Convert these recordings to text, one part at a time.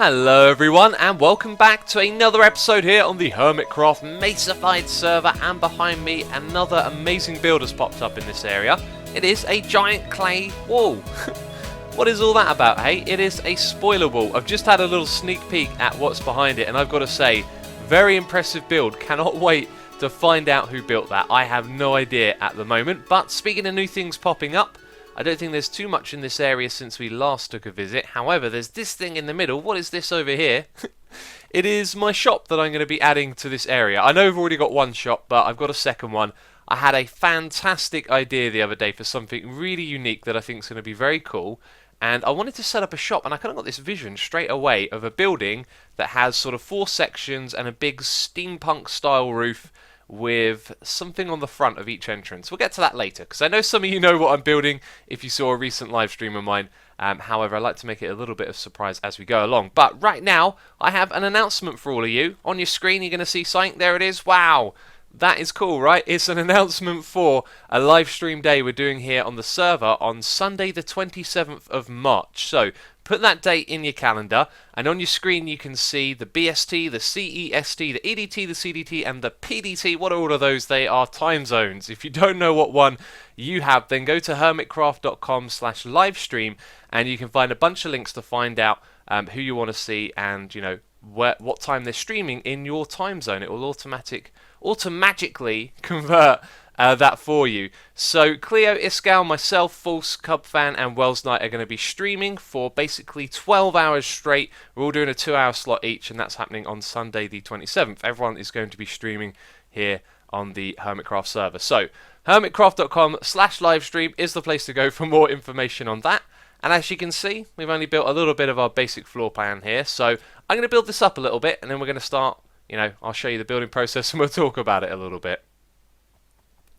Hello everyone and welcome back to another episode here on the Hermitcraft Mesified server, and behind me another amazing build has popped up in this area. It is a giant clay wall. What is all that about, hey? It is a spoiler wall. I've just had a little sneak peek at what's behind it and I've got to say, very impressive build. Cannot wait to find out who built that. I have no idea at the moment, but speaking of new things popping up, I don't think there's too much in this area since we last took a visit. However, there's this thing in the middle. What is this over here? It is my shop that I'm going to be adding to this area. I know I've already got one shop, but I've got a second one. I had a fantastic idea the other day for something really unique that I think is going to be very cool. And I wanted to set up a shop, and I kind of got this vision straight away of a building that has sort of 4 sections and a big steampunk style roof with something on the front of each entrance. We'll get to that later, because I know some of you know what I'm building if you saw a recent live stream of mine. However, I like to make it a little bit of surprise as we go along. But right now, I have an announcement for all of you. On your screen, you're going to see something. There it is. Wow! That is cool, right? It's an announcement for a live stream day we're doing here on the server on Sunday the 27th of March. So, put that date in your calendar, and on your screen you can see the BST, the CEST, the EDT, the CDT, and the PDT. What are all of those? They are time zones. If you don't know what one you have, then go to hermitcraft.com/livestream, and you can find a bunch of links to find out who you want to see and, you know, what time they're streaming in your time zone. It will automatically convert that for you. So Cleo, Iskal, myself, False, Cub Fan and Wells Knight are going to be streaming for basically 12 hours straight. We're all doing a 2-hour slot each, and that's happening on Sunday the 27th. Everyone is going to be streaming here on the Hermitcraft server. So hermitcraft.com/livestream is the place to go for more information on that. And as you can see, we've only built a little bit of our basic floor plan here. So I'm going to build this up a little bit, and then we're going to start, you know, I'll show you the building process and we'll talk about it a little bit.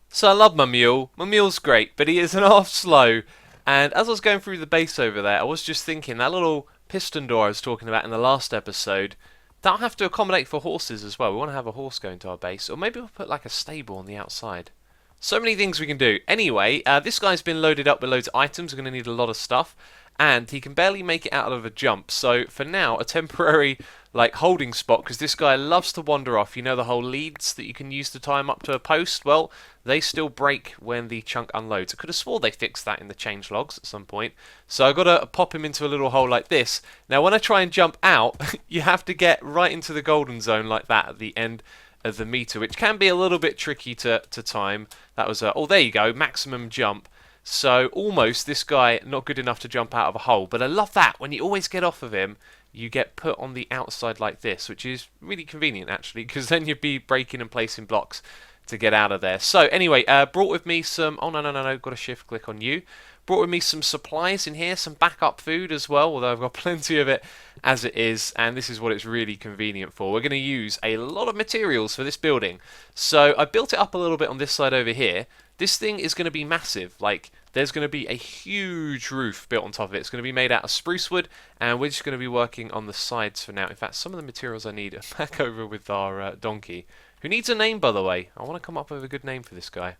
So I love my mule. My mule's great, but he is an half slow. And as I was going through the base over there, I was just thinking that little piston door I was talking about in the last episode, that'll have to accommodate for horses as well. We want to have a horse going to our base, or maybe we'll put like a stable on the outside. So many things we can do. Anyway, this guy's been loaded up with loads of items. We're going to need a lot of stuff. And he can barely make it out of a jump. So for now, a temporary like holding spot, because this guy loves to wander off. You know the whole leads that you can use to tie him up to a post? Well, they still break when the chunk unloads. I could have swore they fixed that in the change logs at some point. So I've got to pop him into a little hole like this. Now when I try and jump out, you have to get right into the golden zone like that at the end of the meter, which can be a little bit tricky to time. That was oh, there you go, maximum jump. So almost this guy not good enough to jump out of a hole, but I love that when you always get off of him, you get put on the outside like this, which is really convenient actually, because then you'd be breaking and placing blocks to get out of there. So anyway, brought with me some, oh no, got a shift click on you. Brought with me some supplies in here, some backup food as well, although I've got plenty of it as it is, and this is what it's really convenient for. We're going to use a lot of materials for this building. So I built it up a little bit on this side over here. This thing is going to be massive. Like, there's going to be a huge roof built on top of it. It's going to be made out of spruce wood, and we're just going to be working on the sides for now. In fact, some of the materials I need are back over with our donkey, who needs a name, by the way. I want to come up with a good name for this guy.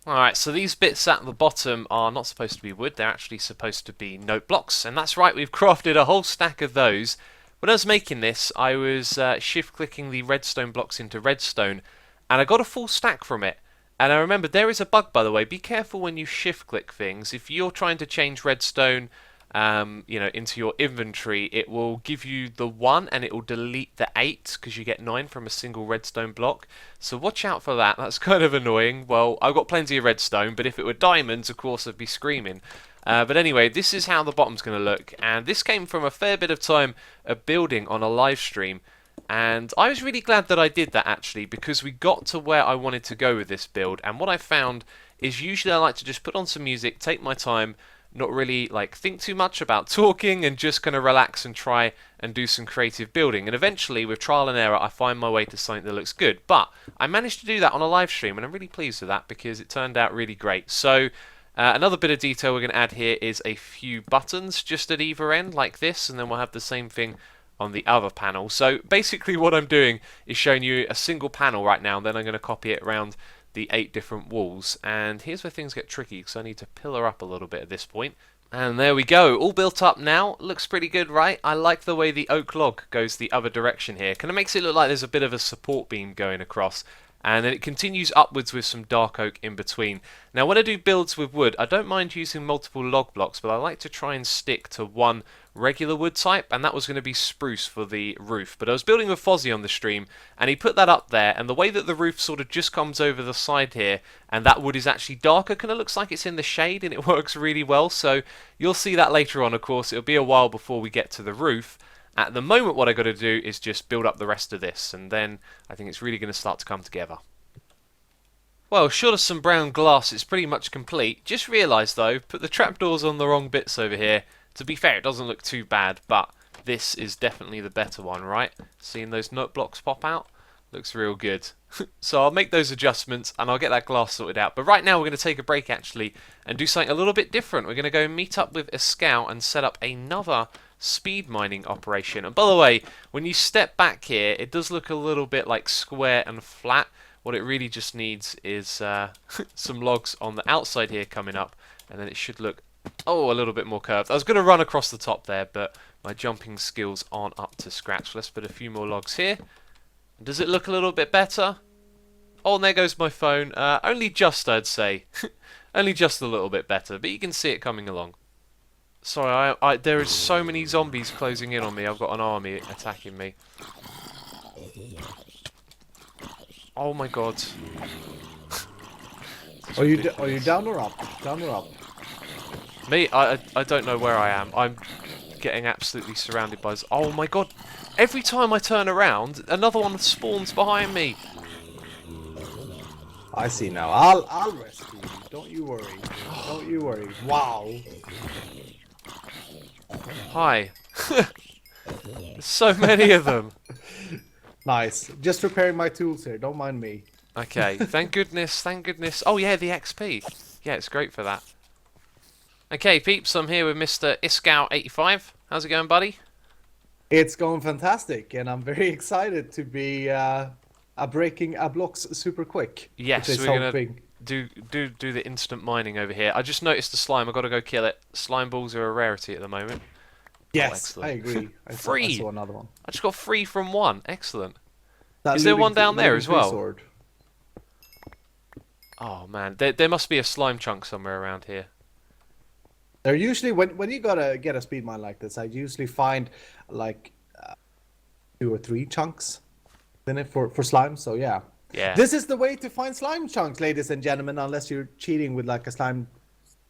Alright, so these bits at the bottom are not supposed to be wood, they're actually supposed to be note blocks, and that's right, we've crafted a whole stack of those. When I was making this, I was shift-clicking the redstone blocks into redstone, and I got a full stack from it. And I remember there is a bug, by the way, be careful when you shift-click things. If you're trying to change redstone you know, into your inventory, it will give you the 1 and it will delete the 8 because you get 9 from a single redstone block. So watch out for that. That's kind of annoying. Well, I've got plenty of redstone, but if it were diamonds, of course, I'd be screaming. But anyway, this is how the bottom's going to look, and this came from a fair bit of time of building on a live stream. And I was really glad that I did that actually, because we got to where I wanted to go with this build. And what I found is usually I like to just put on some music, take my time, not really like think too much about talking, and just kind of relax and try and do some creative building. And eventually with trial and error I find my way to something that looks good. But I managed to do that on a live stream, and I'm really pleased with that because it turned out really great. So another bit of detail we're going to add here is a few buttons just at either end like this, and then we'll have the same thing on the other panel. So basically what I'm doing is showing you a single panel right now, and then I'm going to copy it around the 8 different walls. And here's where things get tricky, because I need to pillar up a little bit at this point And there we go, all built up now. Looks pretty good, right? I like the way the oak log goes the other direction here. Kind of makes it look like there's a bit of a support beam going across. And then it continues upwards with some dark oak in between. Now when I do builds with wood, I don't mind using multiple log blocks, but I like to try and stick to one regular wood type, and that was going to be spruce for the roof. But I was building with Fozzie on the stream, and he put that up there, and the way that the roof sort of just comes over the side here, and that wood is actually darker, kind of looks like it's in the shade, and it works really well. So you'll see that later on, of course. It'll be a while before we get to the roof. At the moment, what I got to do is just build up the rest of this, and then I think it's really going to start to come together. Well, short of some brown glass, it's pretty much complete. Just realised though, put the trapdoors on the wrong bits over here. To be fair, it doesn't look too bad, but this is definitely the better one, right? Seeing those note blocks pop out? Looks real good. So I'll make those adjustments and I'll get that glass sorted out. But right now we're going to take a break actually and do something a little bit different. We're going to go meet up with a scout and set up another speed mining operation. And by the way, when you step back here, it does look a little bit like square and flat. What it really just needs is some logs on the outside here coming up, and then it should look a little bit more curved. I was going to run across the top there, but my jumping skills aren't up to scratch. Let's put a few more logs here. Does it look a little bit better? Oh, and there goes my phone. Only just, I'd say. Only just a little bit better, but you can see it coming along. Sorry, there is so many zombies closing in on me. I've got an army attacking me. Oh my god. Are you down or up? Down or up? Me? I don't know where I am. I'm getting absolutely surrounded by... Oh my god. Every time I turn around, another one spawns behind me. I see now. I'll rescue you. Don't you worry. Don't you worry. Wow. Hi. There's so many of them. Nice. Just repairing my tools here. Don't mind me. Okay. Thank goodness. Thank goodness. Oh yeah, the XP. Yeah, it's great for that. Okay, peeps. I'm here with Mr. Iskow85. How's it going, buddy? It's going fantastic, and I'm very excited to be breaking blocks super quick. Yes, we're gonna do the instant mining over here. I just noticed the slime. I've got to go kill it. Slime balls are a rarity at the moment. Yes, I agree. I saw another one. I just got 3 from 1. Excellent. That Is there one down there as well? Sword. Oh man, there must be a slime chunk somewhere around here. They're usually when you gotta get a speed mine like this, I usually find like 2 or 3 chunks in it for slime. So yeah. Yeah. This is the way to find slime chunks, ladies and gentlemen. Unless you're cheating with like a slime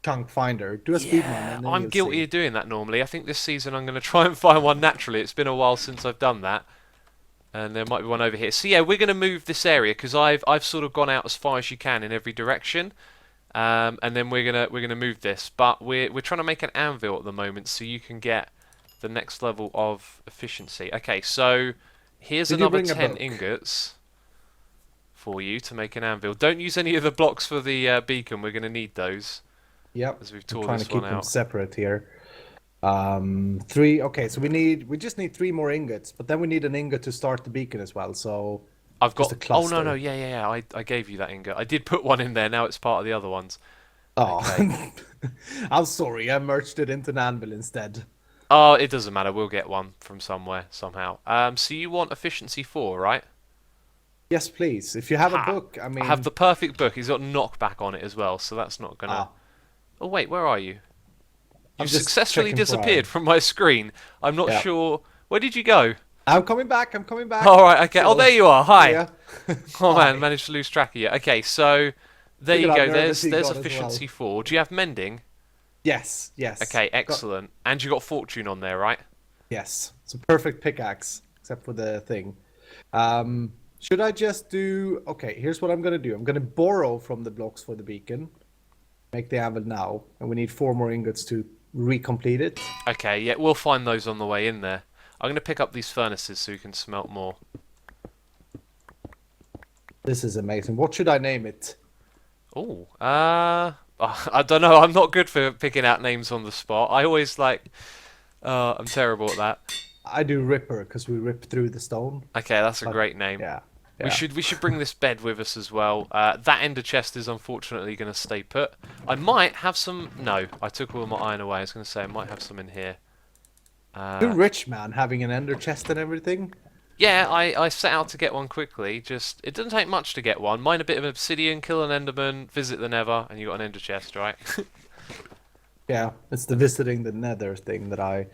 chunk finder, do a speed mine. And then I'm guilty of doing that normally. I think this season I'm going to try and find one naturally. It's been a while since I've done that, and there might be one over here. So yeah, we're going to move this area because I've sort of gone out as far as you can in every direction. And then we're gonna move this, but we're trying to make an anvil at the moment, so you can get the next level of efficiency. Okay, so here's another 10 ingots for you to make an anvil. Don't use any of the blocks for the beacon. We're gonna need those. Yep. As we've torn trying this to keep one them out. separate here. 3. Okay, so we just need 3 more ingots, but then we need an ingot to start the beacon as well. So. I've got. Oh no, yeah. I gave you that ingot. I did put one in there. Now it's part of the other ones. Oh, okay. I'm sorry. I merged it into an anvil instead. Oh, it doesn't matter. We'll get one from somewhere somehow. So you want efficiency 4, right? Yes, please. If you have a book, I mean. I have the perfect book. He's got knockback on it as well, so that's not gonna. Oh wait, where are you? You successfully disappeared from my screen. I'm not sure. Where did you go? I'm coming back. All right, okay. So, oh, there you are. Hi. Yeah. Oh Hi. man, managed to lose track of you. Okay, so there you go. There's efficiency 4. Do you have mending? Yes. Okay, excellent. And you got fortune on there, right? Yes. It's a perfect pickaxe, except for the thing. Should I just do? Okay, here's what I'm gonna do. I'm gonna borrow from the blocks for the beacon. Make the anvil now, and we need 4 more ingots to recomplete it. Okay, yeah, we'll find those on the way in there. I'm going to pick up these furnaces so we can smelt more. This is amazing. What should I name it? Oh, I don't know. I'm not good for picking out names on the spot. I always I'm terrible at that. I do Ripper because we rip through the stone. Okay, that's a great name. Yeah. We Yeah. should bring this bed with us as well. That ender chest is unfortunately going to stay put. I might have some. No, I took all my iron away. I was going to say I might have some in here. Too Uh, rich, man, having an ender chest and everything. yeah, I set out to get one quickly. Just it doesn't take much to get one. Mine a bit of obsidian, kill an enderman, visit the Nether, and you got an ender chest, right? Yeah, it's the visiting the Nether thing that I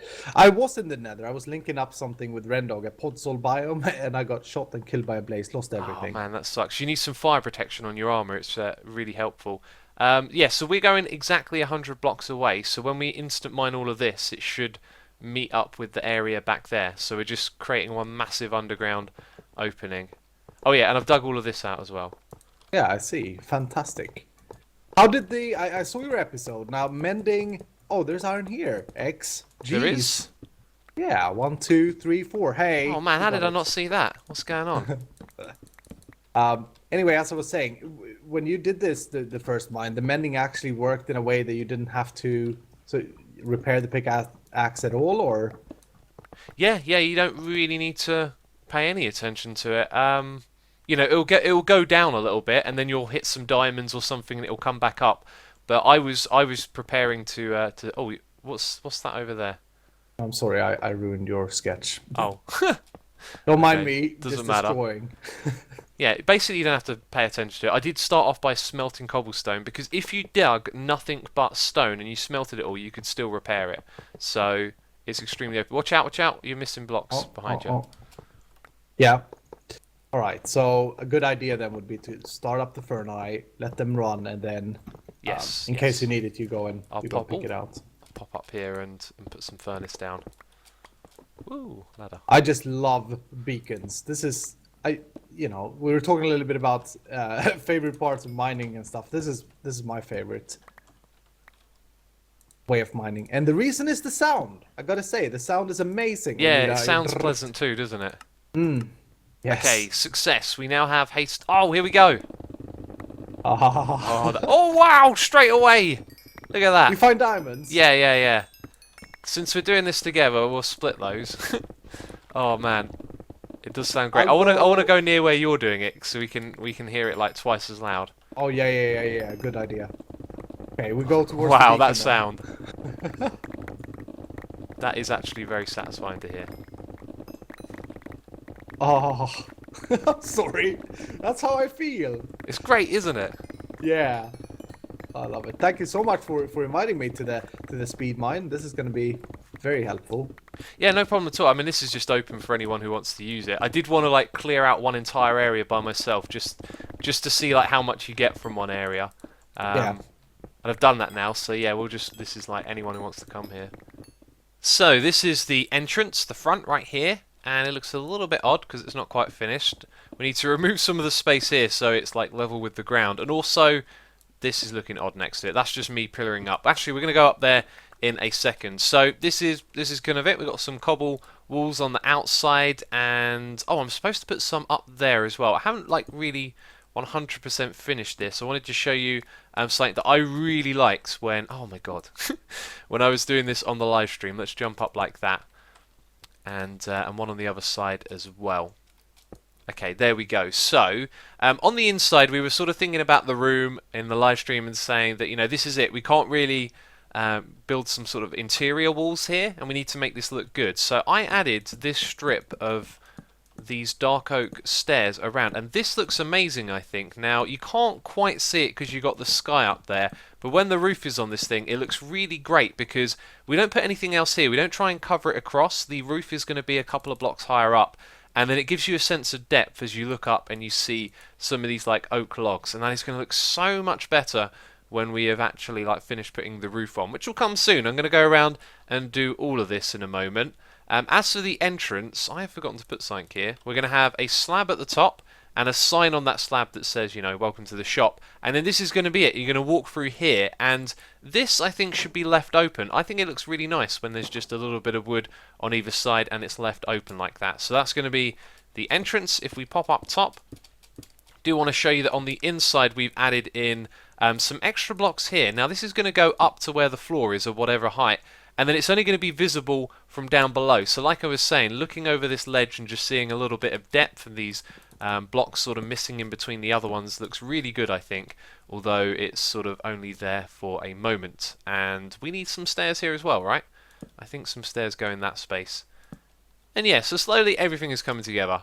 was in the Nether. I was linking up something with Rendog at Podsol biome, and I got shot and killed by a blaze. Lost Oh everything. man, that sucks. You need some fire protection on your armor. It's really helpful. Yeah, so we're going exactly 100 blocks away. So when we instant mine all of this, it should meet up with the area back there. So we're just creating one massive underground opening. Oh yeah, and I've dug all of this out as well. Yeah, I see. Fantastic. How did I saw your episode. Now mending. Oh, there's iron here. X. There Jeez. is. Yeah, 1, 2, 3, 4. Hey. Oh man, we how got did I it. not see that? What's going on? Anyway, as I was saying, when you did this the first mine, the mending actually worked in a way that you didn't have to repair the pickaxe at all, or Yeah, you don't really need to pay any attention to it. You know, it'll go down a little bit, and then you'll hit some diamonds or something, and it'll come back up. But I was preparing to. Oh, what's that over there? I'm sorry, I ruined your sketch. Oh, Don't mind okay, me doesn't just matter. destroying. Yeah, basically you don't have to pay attention to it. I did start off by smelting cobblestone because if you dug nothing but stone and you smelted it all, you could still repair it. So it's extremely open. Watch out! Watch out! You're missing blocks behind you. Yeah. All right. So a good idea then would be to start up the Ferni, let them run, and then Yes. in yes. case you need it, you go and I'll you go pop- pick oh. it out. Pop up here and put some furnace down. Woo, ladder. I just love beacons. This is we were talking a little bit about favorite parts of mining and stuff. This is my favorite way of mining, and the reason is the sound. I gotta say, the sound is amazing. Yeah, And it sounds pleasant too, doesn't it? Yes. Okay, success. We now have haste. Oh, here we go. Ah. Oh wow, straight away. Look at We that. find diamonds. Yeah. Since we're doing this together, we'll split those. Oh man, it does sound great. I want to go near where you're doing it, so we can hear it like twice as loud. Oh yeah. Good idea. Okay, we go towards. Wow, the that beacon sound. That is actually very satisfying to hear. Oh, I'm sorry. That's how I feel. It's great, isn't it? Yeah, I love it. Thank you so much for inviting me to the speed mine. This is going to be very helpful. Yeah, no problem at all. I mean, this is just open for anyone who wants to use it. I did want to like clear out one entire area by myself, just to see like how much you get from one area. Yeah. And I've done that now, so yeah, this is like anyone who wants to come here. So this is the entrance, the front right here, and it looks a little bit odd because it's not quite finished. We need to remove some of the space here so it's like level with the ground, and also this is looking odd next to it. That's just me pillaring up. Actually, we're going to go up there in a second. So this is kind of it. We've got some cobble walls on the outside, and oh, I'm supposed to put some up there as well. I haven't like really 100% finished this. I wanted to show you something that I really liked when, oh my god, when I was doing this on the live stream. Let's jump up like that, and one on the other side as well. Okay, there we go. So, on the inside, we were sort of thinking about the room in the live stream and saying that, you know, this is it. We can't really build some sort of interior walls here, and we need to make this look good. So I added this strip of these dark oak stairs around, and this looks amazing, I think. Now, you can't quite see it because you've got the sky up there, but when the roof is on this thing, it looks really great because we don't put anything else here. We don't try and cover it across. The roof is going to be a couple of blocks higher up, and then it gives you a sense of depth as you look up and you see some of these like oak logs, and that is going to look so much better when we have actually like finished putting the roof on, which will come soon. I'm going to go around and do all of this in a moment. As for the entrance, I have forgotten to put something here. We're going to have a slab at the top and a sign on that slab that says, you know, welcome to the shop. And then this is going to be it. You're going to walk through here, and this I think should be left open. I think it looks really nice when there's just a little bit of wood on either side and it's left open like that. So that's going to be the entrance. If we pop up top, do want to show you that on the inside we've added in some extra blocks here. Now this is going to go up to where the floor is of whatever height. and then it's only going to be visible from down below. So like I was saying, looking over this ledge and just seeing a little bit of depth and these blocks sort of missing in between the other ones looks really good, I think, although it's sort of only there for a moment. And we need some stairs here as well, right? I think some stairs go in that space. And yeah, so slowly everything is coming together.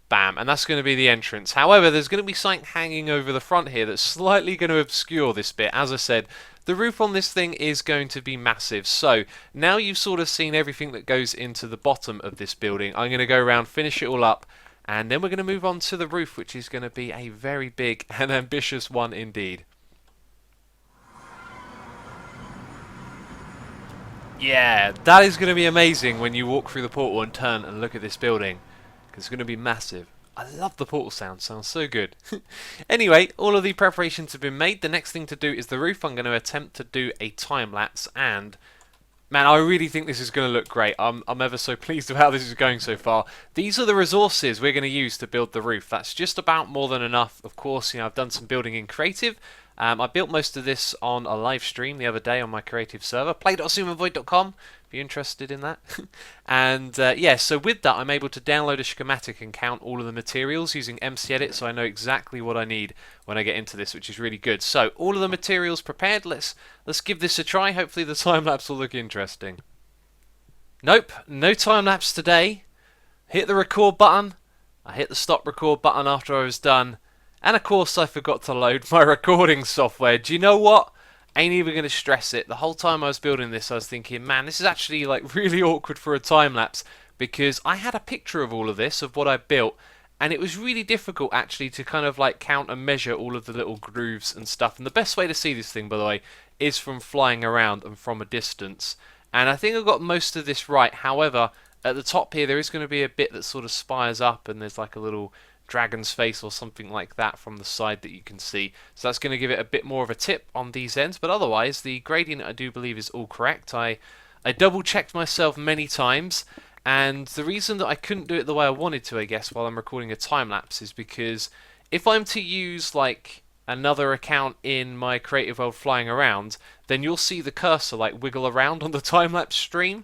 Bam, and that's going to be the entrance. However, there's going to be something hanging over the front here that's slightly going to obscure this bit. As I said, the roof on this thing is going to be massive. So now you've sort of seen everything that goes into the bottom of this building. I'm going to go around, finish it all up, and then we're going to move on to the roof, which is going to be a very big and ambitious one indeed. Yeah, that is going to be amazing when you walk through the portal and turn and look at this building. It's going to be massive. I love the portal sound, sounds so good. Anyway, all of the preparations have been made. The next thing to do is the roof. I'm going to attempt to do a time lapse, and man, I really think this is going to look great. I'm ever so pleased with how this is going so far. These are the resources we're going to use to build the roof. That's just about more than enough. Of course, you know, I've done some building in creative. I built most of this on a live stream the other day on my creative server, play.xisumavoid.com, if you're interested in that. And yeah, so with that, I'm able to download a schematic and count all of the materials using MCEdit, so I know exactly what I need when I get into this, which is really good. So all of the materials prepared. Let's give this a try. Hopefully the time lapse will look interesting. Nope, no time lapse today. Hit the record button. I hit the stop record button after I was done. And of course I forgot to load my recording software. Do you know what? Ain't even going to stress it. The whole time I was building this I was thinking, man, this is actually like really awkward for a time lapse, because I had a picture of all of this, of what I built, and it was really difficult actually to kind of like count and measure all of the little grooves and stuff. And the best way to see this thing, by the way, is from flying around and from a distance. And I think I got most of this right. However, at the top here there is going to be a bit that sort of spires up, and there's like a little dragon's face or something like that from the side that you can see. So that's going to give it a bit more of a tip on these ends, but otherwise the gradient I do believe is all correct. I double checked myself many times, and the reason that I couldn't do it the way I wanted to, I guess, while I'm recording a time lapse is because if I'm to use like another account in my creative world flying around, then you'll see the cursor like wiggle around on the time-lapse screen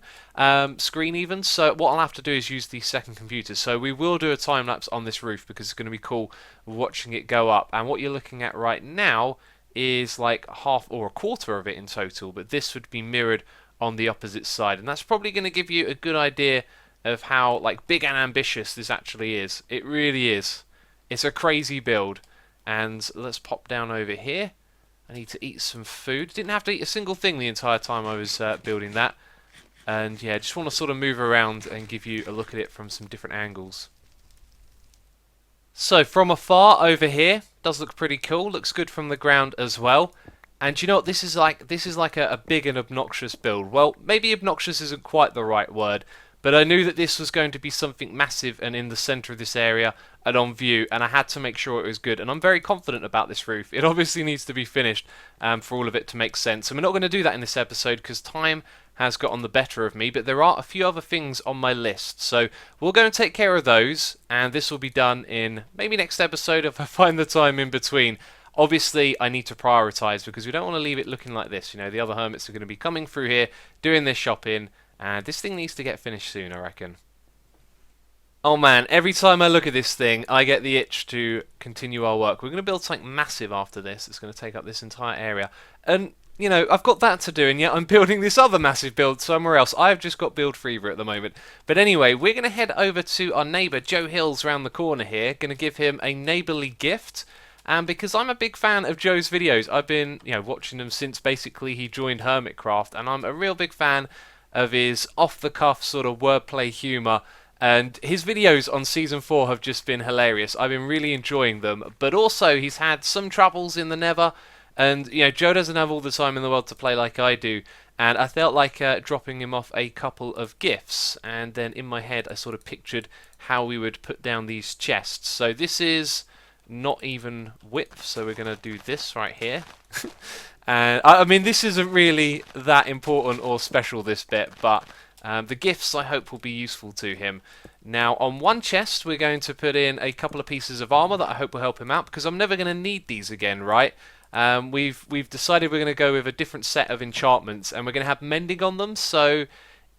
even. So what I'll have to do is use the second computer. So we will do a time-lapse on this roof because it's going to be cool watching it go up. And what you're looking at right now is like half or a quarter of it in total, but this would be mirrored on the opposite side, and that's probably going to give you a good idea of how like big and ambitious this actually is. It really is. It's a crazy build. And let's pop down over here. I need to eat some food. Didn't have to eat a single thing the entire time I was building that. And yeah, just want to sort of move around and give you a look at it from some different angles. So from afar over here, does look pretty cool. Looks good from the ground as well. And you know what, this is like a big and obnoxious build. Well, maybe obnoxious isn't quite the right word, but I knew that this was going to be something massive and in the centre of this area and on view, and I had to make sure it was good. And I'm very confident about this roof. It obviously needs to be finished for all of it to make sense. And we're not going to do that in this episode because time has got on the better of me, but there are a few other things on my list. So we'll go and take care of those, and this will be done in maybe next episode if I find the time in between. Obviously, I need to prioritise because we don't want to leave it looking like this. You know, the other hermits are going to be coming through here, doing their shopping, and this thing needs to get finished soon, I reckon. Oh man, every time I look at this thing, I get the itch to continue our work. We're going to build something massive after this. It's going to take up this entire area. And, you know, I've got that to do, and yet I'm building this other massive build somewhere else. I've just got build fever at the moment. But anyway, we're going to head over to our neighbour, Joe Hills, around the corner here. Going to give him a neighbourly gift. And because I'm a big fan of Joe's videos, I've been, you know, watching them since basically he joined Hermitcraft, and I'm a real big fan of his off-the-cuff sort of wordplay humour. And his videos on Season 4 have just been hilarious. I've been really enjoying them. But also, he's had some troubles in the Nether. And, you know, Joe doesn't have all the time in the world to play like I do. And I felt like dropping him off a couple of gifts. And then in my head, I sort of pictured how we would put down these chests. So this is not even width. So we're going to do this right here. And I mean, this isn't really that important or special, this bit. But the gifts, I hope, will be useful to him. Now, on one chest, we're going to put in a couple of pieces of armor that I hope will help him out, because I'm never going to need these again, right? We've decided we're going to go with a different set of enchantments, and we're going to have mending on them. So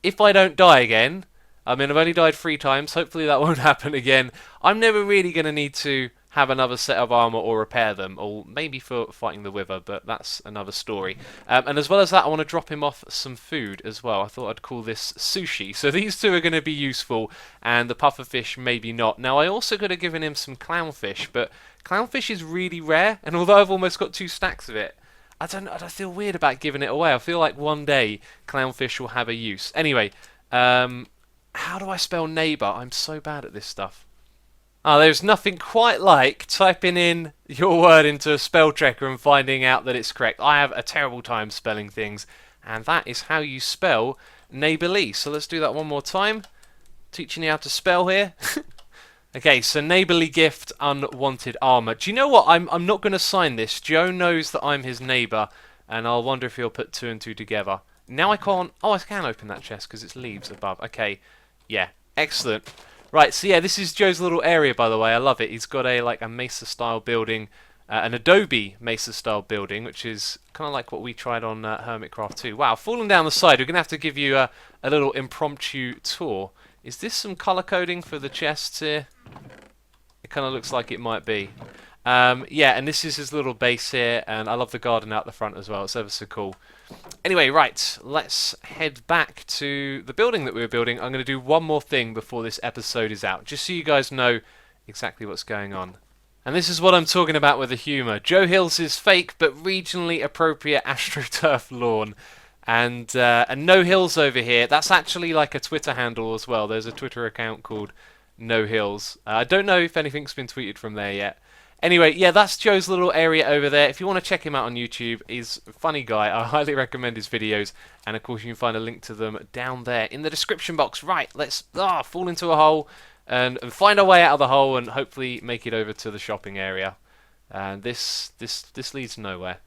if I don't die again, I mean I've only died 3 times. Hopefully that won't happen again. I'm never really going to need to have another set of armor or repair them, or maybe for fighting the Wither, but that's another story. And as well as that, I want to drop him off some food as well. I thought I'd call this sushi. So these two are going to be useful, and the pufferfish maybe not. Now I also could have given him some clownfish, but clownfish is really rare, and although I've almost got 2 stacks of it, I feel weird about giving it away. I feel like one day clownfish will have a use. Anyway, how do I spell neighbour? I'm so bad at this stuff. Oh, there's nothing quite like typing in your word into a spell checker and finding out that it's correct. I have a terrible time spelling things, and that is how you spell neighbourly. So let's do that one more time. Teaching you how to spell here. Okay, so neighbourly gift, unwanted armour. Do you know what? I'm not going to sign this. Joe knows that I'm his neighbour, and I'll wonder if he'll put 2 and 2 together. Now I can't... Oh, I can open that chest because it's leaves above. Okay, yeah, excellent. Right, so yeah, this is Joe's little area, by the way. I love it. He's got a mesa-style building, an Adobe mesa-style building, which is kind of like what we tried on Hermitcraft too. Wow, falling down the side. We're going to have to give you a little impromptu tour. Is this some colour coding for the chests here? It kind of looks like it might be. Yeah, and this is his little base here, and I love the garden out the front as well. It's ever so cool. Anyway, right, let's head back to the building that we were building. I'm going to do one more thing before this episode is out, just so you guys know exactly what's going on. And this is what I'm talking about with the humour. Joe Hill's is fake, but regionally appropriate AstroTurf lawn. And No Hills over here. That's actually like a Twitter handle as well. There's a Twitter account called No Hills. I don't know if anything's been tweeted from there yet. Anyway, yeah, that's Joe's little area over there. If you want to check him out on YouTube, he's a funny guy. I highly recommend his videos. And of course, you can find a link to them down there in the description box. Right, let's fall into a hole and find our way out of the hole and hopefully make it over to the shopping area. And this leads nowhere.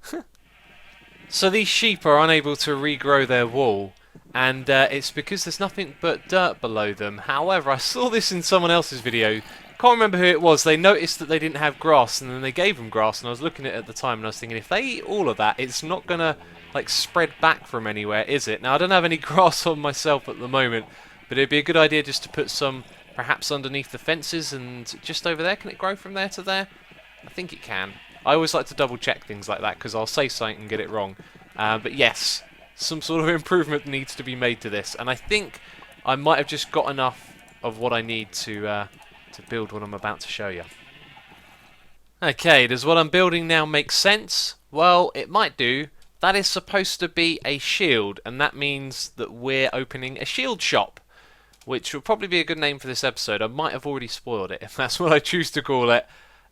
So these sheep are unable to regrow their wool, and it's because there's nothing but dirt below them. However, I saw this in someone else's video. Can't remember who it was. They noticed that they didn't have grass, and then they gave them grass. And I was looking at it at the time, and I was thinking, if they eat all of that, it's not gonna like spread back from anywhere, is it? Now I don't have any grass on myself at the moment, but it'd be a good idea just to put some, perhaps underneath the fences, and just over there. Can it grow from there to there? I think it can. I always like to double check things like that because I'll say something and get it wrong. But yes, some sort of improvement needs to be made to this, and I think I might have just got enough of what I need to build what I'm about to show you. Okay, does what I'm building now make sense? Well, it might do. That is supposed to be a shield, and that means that we're opening a shield shop, which will probably be a good name for this episode. I might have already spoiled it, if that's what I choose to call it.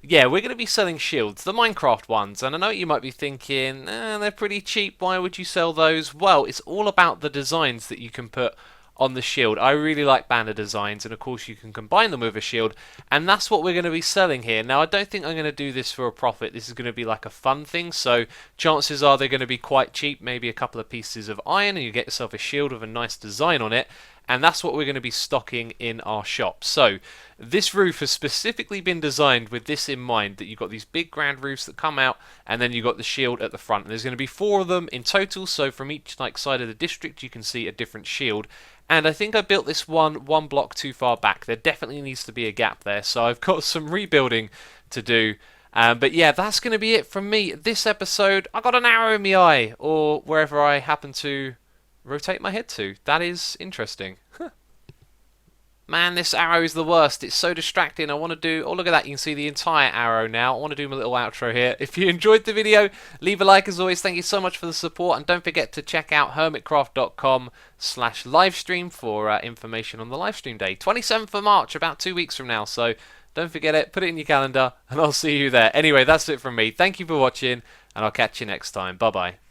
Yeah, we're going to be selling shields, the Minecraft ones, and I know you might be thinking, they're pretty cheap, why would you sell those? Well, it's all about the designs that you can put on the shield. I really like banner designs, and of course you can combine them with a shield, and that's what we're going to be selling here. Now, I don't think I'm going to do this for a profit. This is going to be like a fun thing, so chances are they're going to be quite cheap, maybe a couple of pieces of iron, and you get yourself a shield with a nice design on it. And that's what we're going to be stocking in our shop. So this roof has specifically been designed with this in mind, that you've got these big grand roofs that come out, and then you've got the shield at the front. And there's going to be 4 of them in total, so from each side of the district you can see a different shield. And I think I built this one block too far back. There definitely needs to be a gap there, so I've got some rebuilding to do. But yeah, that's going to be it from me this episode. I got an arrow in my eye, or wherever I happen to rotate my head to. That is interesting. Man, this arrow is the worst. It's so distracting. I want to do... Oh, look at that. You can see the entire arrow now. I want to do my little outro here. If you enjoyed the video, leave a like as always. Thank you so much for the support. And don't forget to check out hermitcraft.com/livestream for information on the livestream day. 27th of March, about 2 weeks from now. So don't forget it. Put it in your calendar and I'll see you there. Anyway, that's it from me. Thank you for watching and I'll catch you next time. Bye-bye.